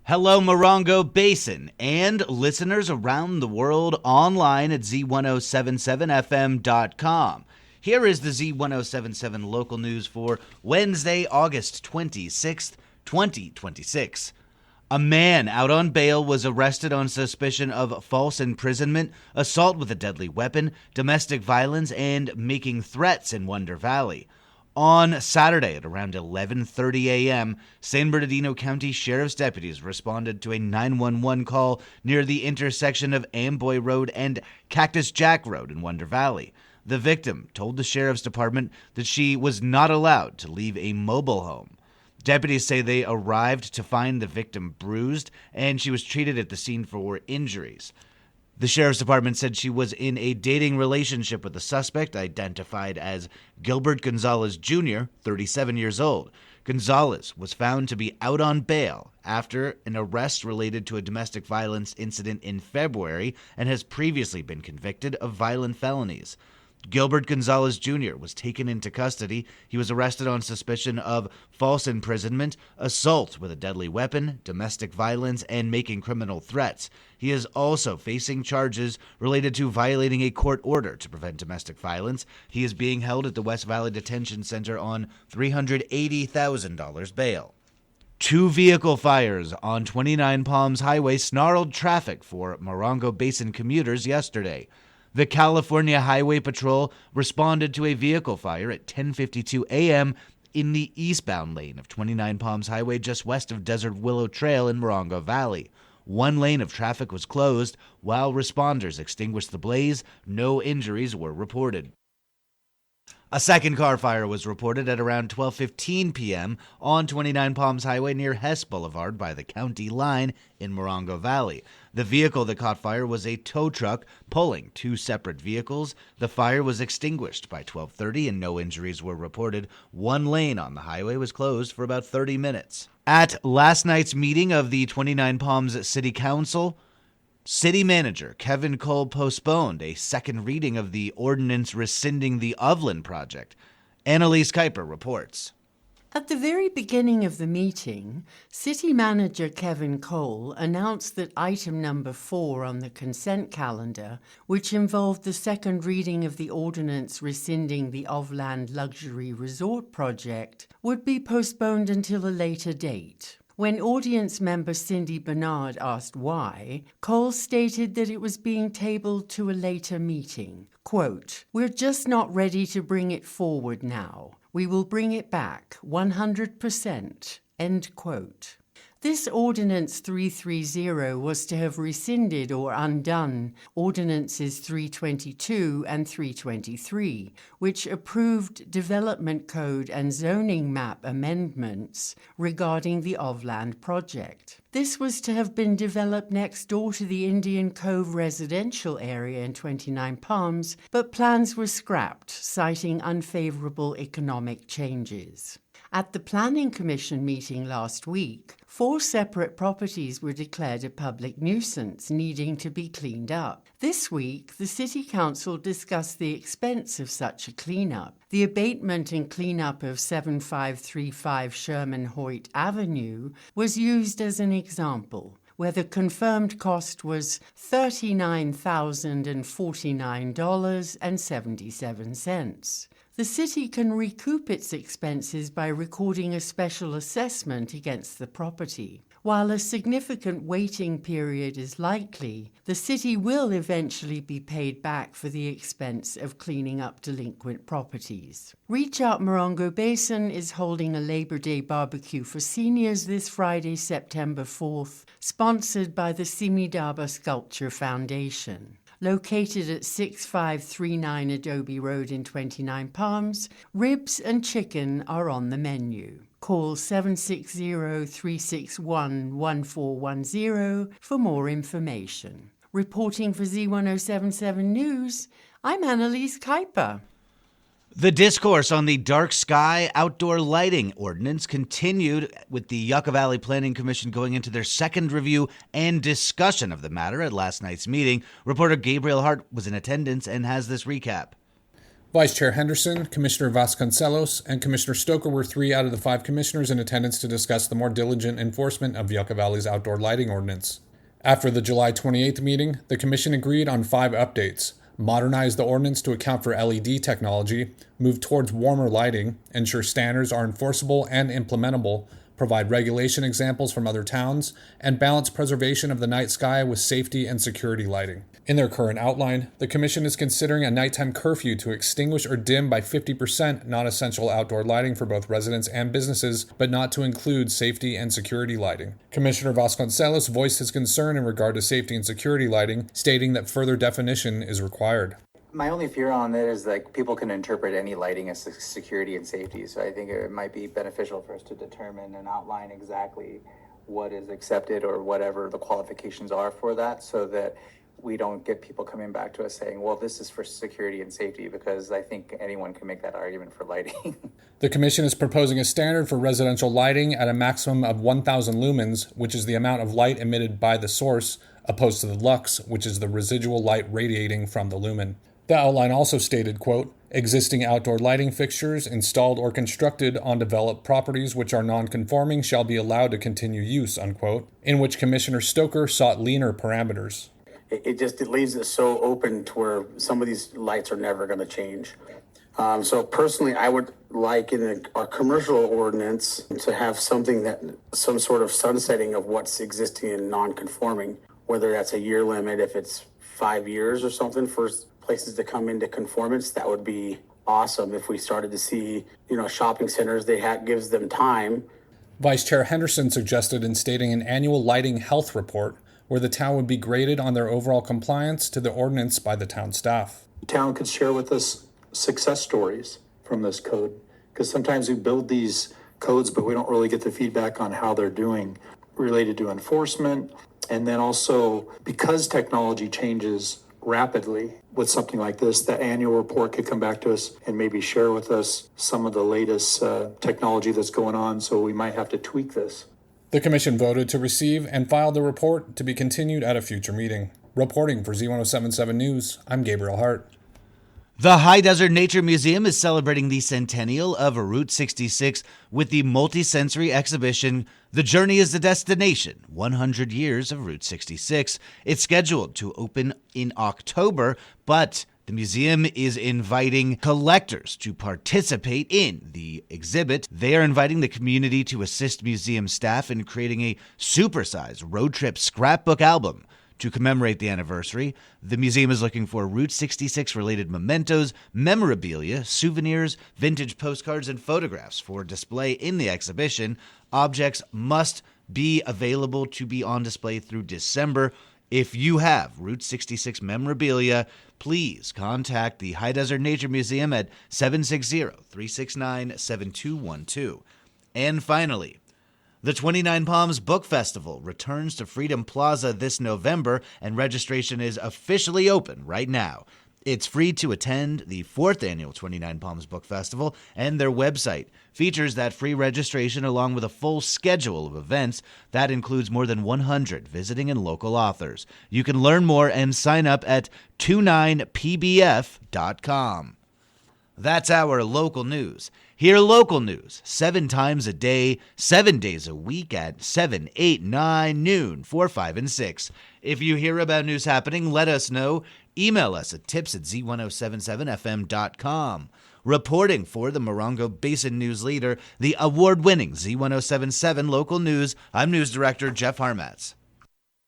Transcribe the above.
Hello, Morongo Basin, and listeners around the world online at Z107.7 FM.com. Here is the Z107.7 Local News for Wednesday, August 26th, 2026. A man out on bail was arrested on suspicion of false imprisonment, assault with a deadly weapon, domestic violence, and making threats in Yucca Valley. On Saturday at around 11:30 a.m., San Bernardino County Sheriff's deputies responded to a 911 call near the intersection of Amboy Road and Cactus Jack Road in Yucca Valley. The victim told the Sheriff's Department that she was not allowed to leave a mobile home. Deputies say they arrived to find the victim bruised, and she was treated at the scene for injuries. The Sheriff's Department said she was in a dating relationship with the suspect, identified as Gilbert Gonzalez Jr., 37 years old. Gonzalez was found to be out on bail after an arrest related to a domestic violence incident in February and has previously been convicted of violent felonies. Gilbert Gonzalez Jr. was taken into custody. He was arrested on suspicion of false imprisonment, assault with a deadly weapon, domestic violence, and making criminal threats. He is also facing charges related to violating a court order to prevent domestic violence. He is being held at the West Valley Detention Center on $380,000 bail. Two vehicle fires on 29 Palms Highway snarled traffic for Morongo Basin commuters yesterday. The California Highway Patrol responded to a vehicle fire at 10:52 a.m. in the eastbound lane of 29 Palms Highway just west of Desert Willow Trail in Morongo Valley. One lane of traffic was closed while responders extinguished the blaze. No injuries were reported. A second car fire was reported at around 12:15 p.m. on 29 Palms Highway near Hess Boulevard by the county line in Morongo Valley. The vehicle that caught fire was a tow truck pulling two separate vehicles. The fire was extinguished by 12:30 and no injuries were reported. One lane on the highway was closed for about 30 minutes. At last night's meeting of the 29 Palms City Council, City Manager Kevin Cole postponed a second reading of the ordinance rescinding the Ovland project. Annalise Kuiper reports. At the very beginning of the meeting, City Manager Kevin Cole announced that item number 4 on the consent calendar, which involved the second reading of the ordinance rescinding the Ovland Luxury Resort project, would be postponed until a later date. When audience member Cindy Bernard asked why, Cole stated that it was being tabled to a later meeting. Quote, "We're just not ready to bring it forward now. We will bring it back 100%. End quote. This Ordinance 330 was to have rescinded or undone Ordinances 322 and 323, which approved Development Code and Zoning Map amendments regarding the Ovland project. This was to have been developed next door to the Indian Cove residential area in 29 Palms, but plans were scrapped, citing unfavorable economic changes. At the Planning Commission meeting last week, 4 separate properties were declared a public nuisance needing to be cleaned up. This week, the City Council discussed the expense of such a cleanup. The abatement and cleanup of 7535 Sherman Hoyt Avenue was used as an example, where the confirmed cost was $39,049.77. The city can recoup its expenses by recording a special assessment against the property. While a significant waiting period is likely, the city will eventually be paid back for the expense of cleaning up delinquent properties. Reach Out Morongo Basin is holding a Labor Day barbecue for seniors this Friday, September 4th, sponsored by the Simidaba Sculpture Foundation. Located at 6539 Adobe Road in 29 Palms, ribs and chicken are on the menu. Call 760-361-1410 for more information. Reporting for Z107.7 News, I'm Annalise Kuiper. The discourse on the dark sky outdoor lighting ordinance continued, with the Yucca Valley Planning Commission going into their second review and discussion of the matter at last night's meeting. Reporter Gabriel Hart was in attendance and has this recap. Vice Chair Henderson, Commissioner Vasconcelos, and Commissioner Stoker were 3 out of the 5 commissioners in attendance to discuss the more diligent enforcement of Yucca Valley's outdoor lighting ordinance. After the July 28th meeting, the Commission agreed on 5 updates: modernize the ordinance to account for LED technology, move towards warmer lighting, ensure standards are enforceable and implementable, provide regulation examples from other towns, and balance preservation of the night sky with safety and security lighting. In their current outline, the Commission is considering a nighttime curfew to extinguish or dim by 50% non-essential outdoor lighting for both residents and businesses, but not to include safety and security lighting. Commissioner Vasconcelos voiced his concern in regard to safety and security lighting, stating that further definition is required. My only fear on that is like people can interpret any lighting as security and safety. So I think it might be beneficial for us to determine and outline exactly what is accepted or whatever the qualifications are for that, so that we don't get people coming back to us saying, well, this is for security and safety, because I think anyone can make that argument for lighting. The Commission is proposing a standard for residential lighting at a maximum of 1,000 lumens, which is the amount of light emitted by the source, opposed to the lux, which is the residual light radiating from the lumen. The outline also stated, quote, existing outdoor lighting fixtures installed or constructed on developed properties which are non-conforming shall be allowed to continue use, unquote, in which Commissioner Stoker sought leaner parameters. It leaves it so open to where some of these lights are never going to change. So personally, I would like in our commercial ordinance to have something that, some sort of sunsetting of what's existing in non-conforming, whether that's a year limit, if it's 5 years or something for places to come into conformance. That would be awesome if we started to see, shopping centers, gives them time. Vice Chair Henderson suggested instating an annual lighting health report where the town would be graded on their overall compliance to the ordinance by the town staff. The town could share with us success stories from this code, because sometimes we build these codes, but we don't really get the feedback on how they're doing related to enforcement. And then also, because technology changes rapidly with something like this, the annual report could come back to us and maybe share with us some of the latest technology that's going on, so we might have to tweak this. The Commission voted to receive and file the report to be continued at a future meeting. Reporting for Z107.7 News, I'm Gabriel Hart. The High Desert Nature Museum is celebrating the centennial of Route 66 with the multi-sensory exhibition, The Journey is the Destination, 100 Years of Route 66. It's scheduled to open in October, but the museum is inviting collectors to participate in the exhibit. They are inviting the community to assist museum staff in creating a supersized road trip scrapbook album to commemorate the anniversary. The museum is looking for Route 66 related mementos, memorabilia, souvenirs, vintage postcards, and photographs for display in the exhibition. Objects must be available to be on display through December. If you have Route 66 memorabilia, please contact the High Desert Nature Museum at 760-369-7212. And finally, the 29 Palms Book Festival returns to Freedom Plaza this November, and registration is officially open right now. It's free to attend the 4th annual 29 Palms Book Festival, and their website features that free registration along with a full schedule of events that includes more than 100 visiting and local authors. You can learn more and sign up at 29pbf.com. That's our local news. Hear local news 7 times a day, 7 days a week at 7, 8, 9, noon, 4, 5, and 6. If you hear about news happening, let us know. Email us at tips@z1077fm.com. Reporting for the Morongo Basin News Leader, the award-winning Z107.7 Local News, I'm News Director Jeff Harmatz.